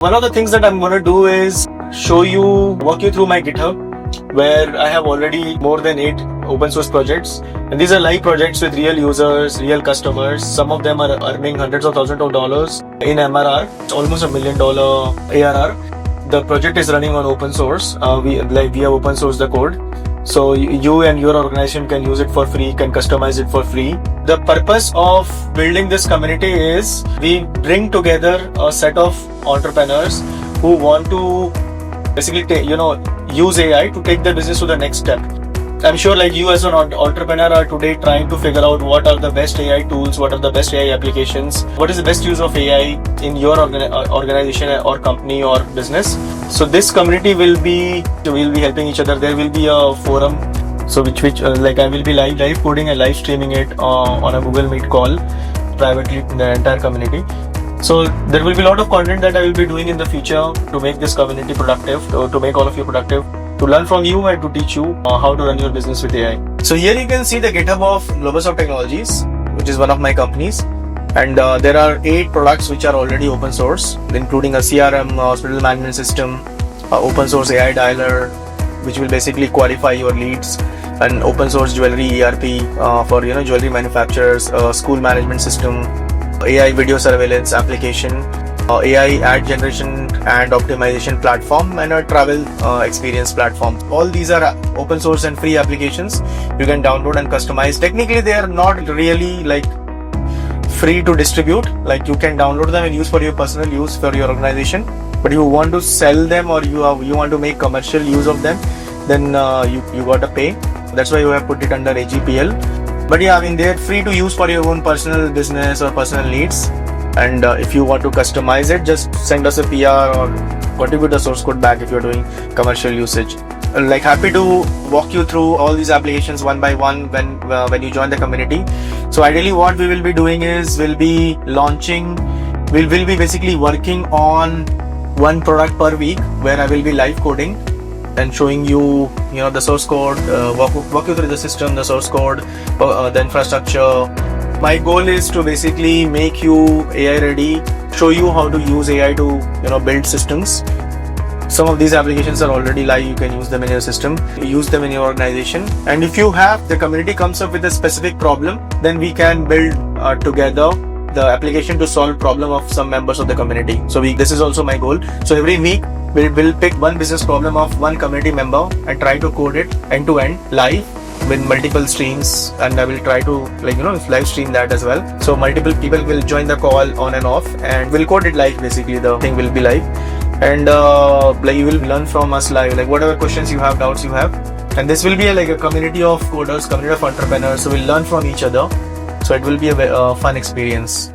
One of the things that I'm going to do is walk you through my GitHub, where I have already more than 8 open source projects, and these are live projects with real users, real customers. Some of them are earning hundreds of thousands of dollars in MRR. It's almost $1 million ARR. The project is running on open source. We have open source the code, so you and your organization can use it for free, can customize it for free. The purpose of building this community is we bring together a set of entrepreneurs who want to basically use AI to take their business to the next step. I'm sure you as an entrepreneur are today trying to figure out what are the best AI tools, what are the best AI applications, what is the best use of AI in your organization or company or business. So this community will be helping each other. There will be a forum, so which I will be live coding and live streaming it on a Google Meet call privately in the entire community. So there will be a lot of content that I will be doing in the future to make this community productive, to make all of you productive, to learn from you and to teach you how to run your business with AI. So here you can see the GitHub of Globussoft Technologies, which is one of my companies. And there are 8 products which are already open source, including a CRM, hospital management system, open source AI dialer, which will basically qualify your leads, an open source jewelry ERP for jewelry manufacturers, school management system, AI video surveillance application, AI ad generation and optimization platform, and a travel experience platform. All these are open source and free applications you can download and customize. Technically they are not really free to distribute. You can download them and use for your personal use for your organization, but you want to sell them or you want to make commercial use of them, then you got to pay. That's why you have put it under AGPL. But yeah, they're free to use for your own personal business or personal needs. And if you want to customize it, just send us a PR or contribute the source code back if you're doing commercial usage. Happy to walk you through all these applications one by one when you join the community. So ideally what we will be doing is we'll be basically working on one product per week, where I will be live coding and showing you the source code, walk you through the system, the source code, the infrastructure. My goal is to basically make you AI ready, show you how to use AI to build systems. Some of these applications are already live. You can use them in your system, use them in your organization. And if the community comes up with a specific problem, then we can build together the application to solve problem of some members of the community. So this is also my goal. So every week we'll pick one business problem of one community member and try to code it end to end live with multiple streams, and I will try to live stream that as well. So multiple people will join the call on and off, and we'll code it live. Basically the thing will be live, and you will learn from us live, whatever questions you have, doubts you have. And this will be a community of coders, community of entrepreneurs, so we'll learn from each other. So it will be a fun experience.